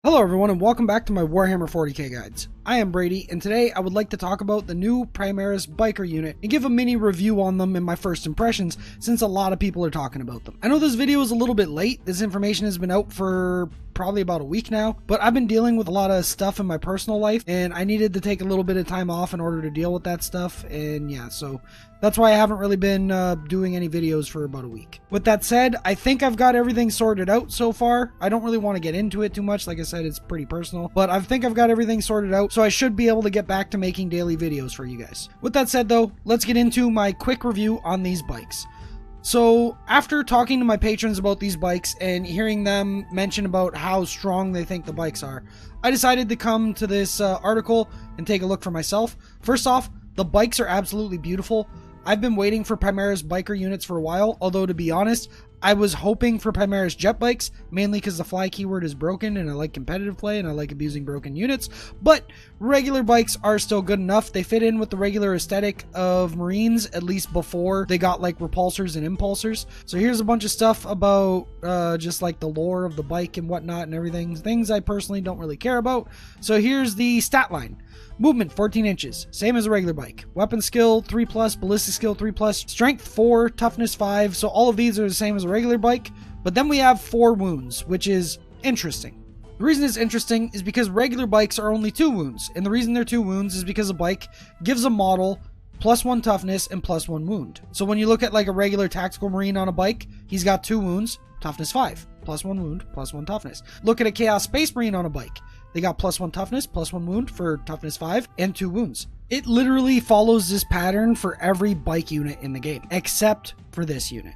Hello everyone and welcome back to my Warhammer 40k guides. I am Brady and today I would like to talk about the new Primaris biker unit and give a mini review on them and my first impressions since a lot of people are talking about them. I know this video is a little bit late, this information has been out for probably about a week now, but I've been dealing with a lot of stuff in my personal life and I needed to take a little bit of time off in order to deal with that stuff, and yeah, so that's why I haven't really been doing any videos for about a week. With that said, I think I've got everything sorted out so far. I don't really want to get into it too much, like I said, it's pretty personal, but I think I've got everything sorted out, so I should be able to get back to making daily videos for you guys. With that said though, let's get into my quick review on these bikes. So after talking to my patrons about these bikes and hearing them mention about how strong they think the bikes are, I decided to come to this article and take a look for myself. First off, the bikes are absolutely beautiful. I've been waiting for Primaris biker units for a while, although to be honest, I was hoping for Primaris jet bikes, mainly because the fly keyword is broken and I like competitive play and I like abusing broken units, but regular bikes are still good enough. They fit in with the regular aesthetic of Marines, at least before they got like repulsors and impulsors. So here's a bunch of stuff about just like the lore of the bike and whatnot and everything, things I personally don't really care about. So here's the stat line. Movement 14 inches, same as a regular bike. Weapon skill 3+, ballistic skill 3+, strength 4, toughness 5. So all of these are the same as a regular bike. But then we have 4 wounds, which is interesting. The reason it's interesting is because regular bikes are only 2 wounds. And the reason they're 2 wounds is because a bike gives a model +1 toughness and +1 wound. So when you look at like a regular tactical marine on a bike, he's got 2 wounds, toughness 5, +1 wound, +1 toughness. Look at a chaos space marine on a bike. They got +1 toughness, +1 wound for toughness 5, and 2 wounds. It literally follows this pattern for every bike unit in the game, except for this unit.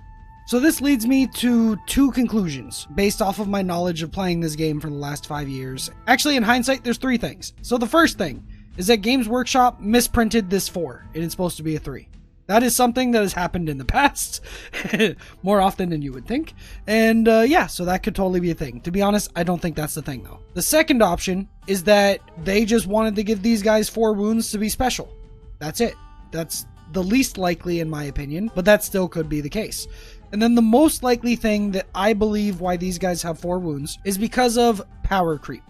So this leads me to 2 conclusions, based off of my knowledge of playing this game for the last 5 years. Actually, in hindsight, there's 3 things. So the first thing is that Games Workshop misprinted this 4, and it's supposed to be a 3. That is something that has happened in the past, more often than you would think. And yeah, so that could totally be a thing. To be honest, I don't think that's the thing though. The second option is that they just wanted to give these guys 4 wounds to be special. That's it. That's the least likely in my opinion, but that still could be the case. And then the most likely thing that I believe why these guys have 4 wounds is because of power creep.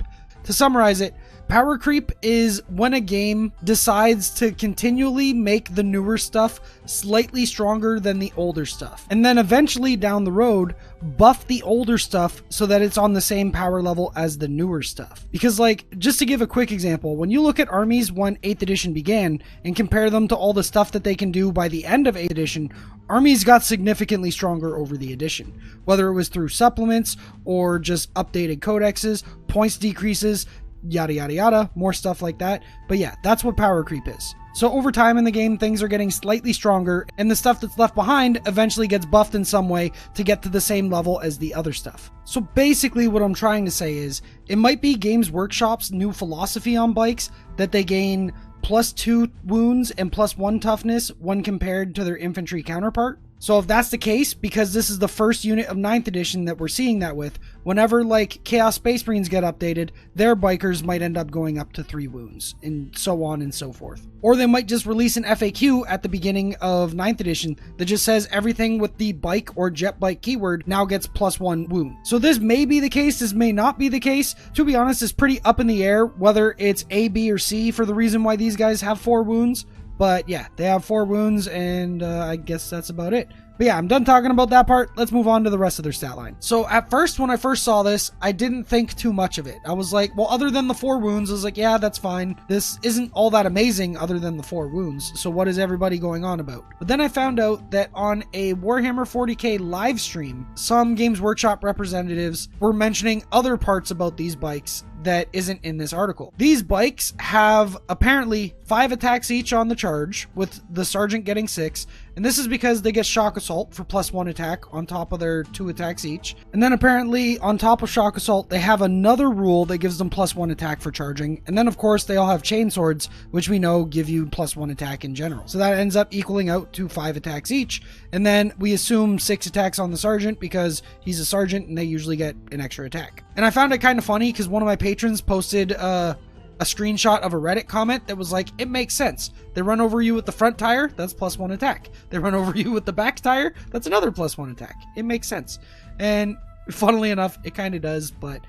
To summarize it, power creep is when a game decides to continually make the newer stuff slightly stronger than the older stuff, and then eventually down the road buff the older stuff so that it's on the same power level as the newer stuff. Because like, just to give a quick example, when you look at armies when 8th edition began and compare them to all the stuff that they can do by the end of 8th edition, armies got significantly stronger over the edition, whether it was through supplements or just updated codexes, points decreases, yada yada yada, more stuff like that. But yeah, that's what power creep is. So over time in the game, things are getting slightly stronger, and the stuff that's left behind eventually gets buffed in some way to get to the same level as the other stuff. So basically what I'm trying to say is, it might be Games Workshop's new philosophy on bikes that they gain +2 wounds and +1 toughness when compared to their infantry counterpart. So if that's the case, because this is the first unit of 9th edition that we're seeing that with, whenever like Chaos Space Marines get updated, their bikers might end up going up to 3 wounds, and so on and so forth. Or they might just release an FAQ at the beginning of 9th edition that just says everything with the bike or jet bike keyword now gets +1 wound. So this may be the case, this may not be the case. To be honest, it's pretty up in the air whether it's A, B, or C for the reason why these guys have 4 wounds. But yeah, they have 4 wounds, and I guess that's about it. But yeah, I'm done talking about that part. Let's move on to the rest of their stat line. So at first, when I first saw this, I didn't think too much of it. I was like, well, other than the 4 wounds, I was like, yeah, that's fine. This isn't all that amazing other than the 4 wounds. So what is everybody going on about? But then I found out that on a Warhammer 40k live stream, some Games Workshop representatives were mentioning other parts about these bikes that isn't in this article. These bikes have apparently 5 attacks each on the charge, with the sergeant getting 6, and this is because they get shock assault for +1 attack on top of their 2 attacks each. And then apparently on top of shock assault, they have another rule that gives them +1 attack for charging. And then of course they all have chain swords, which we know give you +1 attack in general. So that ends up equaling out to 5 attacks each. And then we assume 6 attacks on the sergeant because he's a sergeant and they usually get an extra attack. And I found it kind of funny because one of my patrons posted a screenshot of a Reddit comment that was like, it makes sense. They run over you with the front tire, that's +1 attack. They run over you with the back tire, that's another +1 attack. It makes sense. And funnily enough, it kind of does, but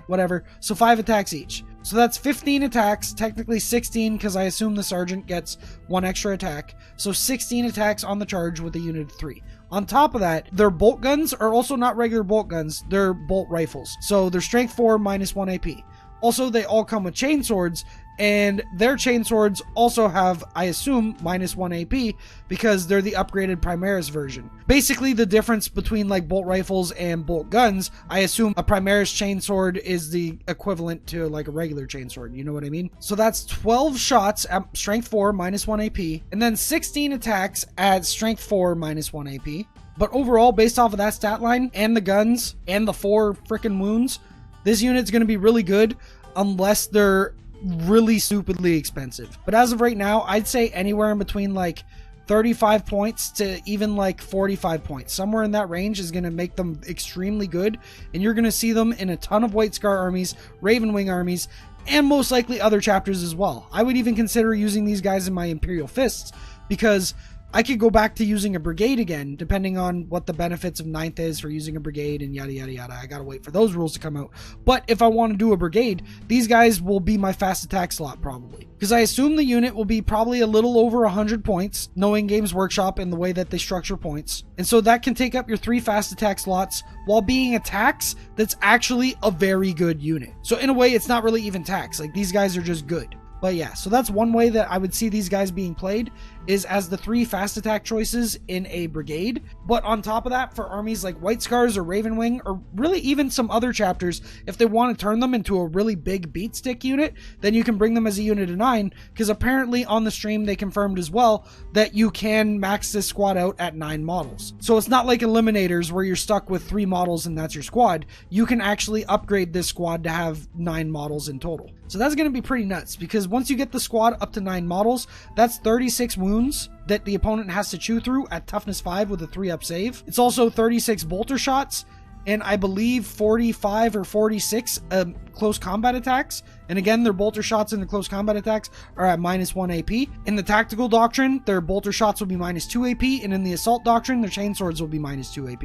whatever. So 5 attacks each. So that's 15 attacks, technically 16 because I assume the sergeant gets 1 extra attack. So 16 attacks on the charge with a unit of 3. On top of that, their bolt guns are also not regular bolt guns, they're bolt rifles. So they're strength 4 minus 1 AP. Also, they all come with chain swords, and their chain swords also have, I assume, minus 1 AP because they're the upgraded Primaris version. Basically, the difference between like bolt rifles and bolt guns, I assume a Primaris chain sword is the equivalent to like a regular chain sword, you know what I mean? So that's 12 shots at strength 4 minus 1 AP, and then 16 attacks at strength 4 minus 1 AP. But overall, based off of that stat line and the guns and the 4 freaking wounds, this unit's going to be really good unless they're really stupidly expensive. But as of right now, I'd say anywhere in between like 35 points to even like 45 points. Somewhere in that range is going to make them extremely good, and you're going to see them in a ton of White Scar armies, Raven Wing armies, and most likely other chapters as well. I would even consider using these guys in my Imperial Fists because I could go back to using a brigade again, depending on what the benefits of 9th is for using a brigade and yada yada yada. I gotta wait for those rules to come out. But if I want to do a brigade, these guys will be my fast attack slot probably. Because I assume the unit will be probably a little over 100 points, knowing Games Workshop and the way that they structure points. And so that can take up your 3 fast attack slots while being a tax that's actually a very good unit. So in a way, it's not really even tax. Like, these guys are just good. But yeah, so that's one way that I would see these guys being played, is as the 3 fast attack choices in a brigade. But on top of that, for armies like White Scars or Raven Wing, or really even some other chapters, if they want to turn them into a really big beat stick unit, then you can bring them as a unit of 9, because apparently on the stream they confirmed as well that you can max this squad out at 9 models. So it's not like Eliminators where you're stuck with 3 models and that's your squad. You can actually upgrade this squad to have 9 models in total. So that's going to be pretty nuts, because once you get the squad up to 9 models, that's 36 wounds that the opponent has to chew through at toughness 5 with a 3-up save. It's also 36 bolter shots, and I believe 45 or 46 close combat attacks. And again, their bolter shots and the close combat attacks are at minus 1 AP. In the tactical doctrine, their bolter shots will be minus 2 AP, and in the assault doctrine, their chain swords will be minus 2 AP.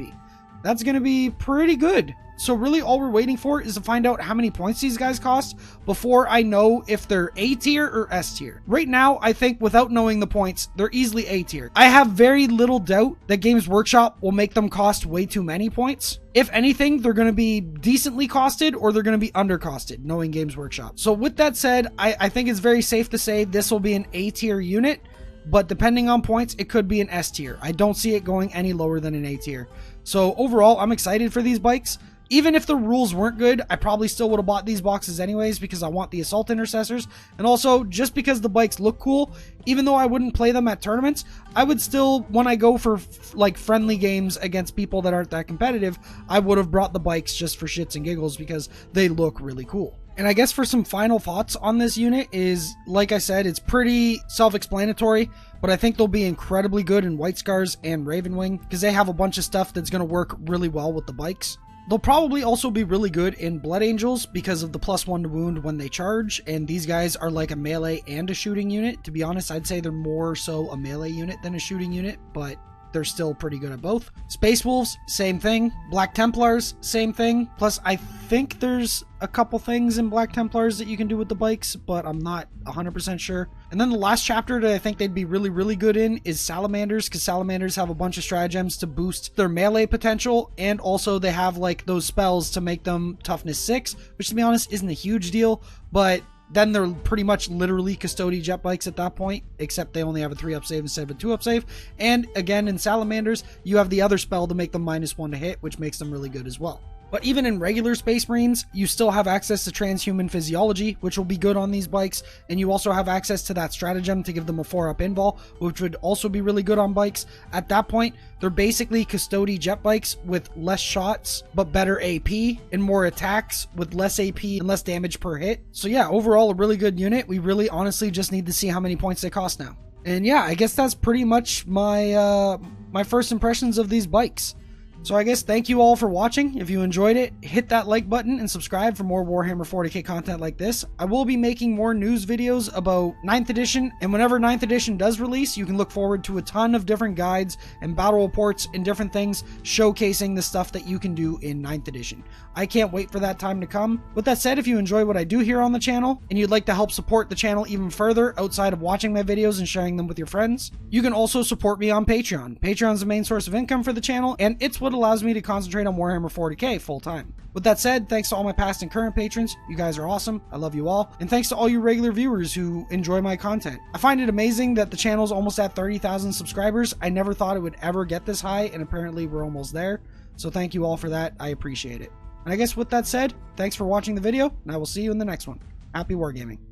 That's going to be pretty good. So really all we're waiting for is to find out how many points these guys cost before I know if they're A tier or S tier. Right now, I think without knowing the points, they're easily A tier. I have very little doubt that Games Workshop will make them cost way too many points. If anything, they're going to be decently costed or they're going to be undercosted, knowing Games Workshop. So with that said, I think it's very safe to say this will be an A tier unit, but depending on points, it could be an S tier. I don't see it going any lower than an A tier. So overall, I'm excited for these bikes. Even if the rules weren't good, I probably still would have bought these boxes anyways because I want the assault intercessors. And also, just because the bikes look cool, even though I wouldn't play them at tournaments, I would still, when I go for like friendly games against people that aren't that competitive, I would have brought the bikes just for shits and giggles because they look really cool. And I guess for some final thoughts on this unit is, like I said, it's pretty self-explanatory, but I think they'll be incredibly good in White Scars and Raven Wing because they have a bunch of stuff that's going to work really well with the bikes. They'll probably also be really good in Blood Angels because of the +1 to wound when they charge, and these guys are like a melee and a shooting unit. To be honest, I'd say they're more so a melee unit than a shooting unit, but they're still pretty good at both. Space Wolves, same thing. Black Templars, same thing. Plus, I think there's a couple things in Black Templars that you can do with the bikes, but I'm not 100% sure. And then the last chapter that I think they'd be really, really good in is Salamanders, because Salamanders have a bunch of stratagems to boost their melee potential, and also they have like those spells to make them toughness 6, which to be honest isn't a huge deal, but then they're pretty much literally Custody jet bikes at that point, except they only have a 3-up save instead of a 2-up save. And again, in Salamanders, you have the other spell to make them -1 to hit, which makes them really good as well. But even in regular Space Marines, you still have access to transhuman physiology, which will be good on these bikes, and you also have access to that stratagem to give them a 4-up invul, which would also be really good on bikes. At that point, they're basically Custody jet bikes with less shots, but better AP, and more attacks with less AP and less damage per hit. So yeah, overall a really good unit. We really honestly just need to see how many points they cost now. And yeah, I guess that's pretty much my my first impressions of these bikes. So I guess thank you all for watching. If you enjoyed it, hit that like button and subscribe for more Warhammer 40k content like this. I will be making more news videos about 9th edition, and whenever 9th edition does release, you can look forward to a ton of different guides and battle reports and different things showcasing the stuff that you can do in 9th edition. I can't wait for that time to come. With that said, if you enjoy what I do here on the channel and you'd like to help support the channel even further outside of watching my videos and sharing them with your friends, you can also support me on Patreon. Patreon's the main source of income for the channel, and it's what allows me to concentrate on Warhammer 40k full time. With that said, thanks to all my past and current patrons. You guys are awesome. I love you all. And thanks to all you regular viewers who enjoy my content. I find it amazing that the channel's almost at 30,000 subscribers. I never thought it would ever get this high, and apparently we're almost there. So thank you all for that. I appreciate it. And I guess with that said, thanks for watching the video, and I will see you in the next one. Happy wargaming.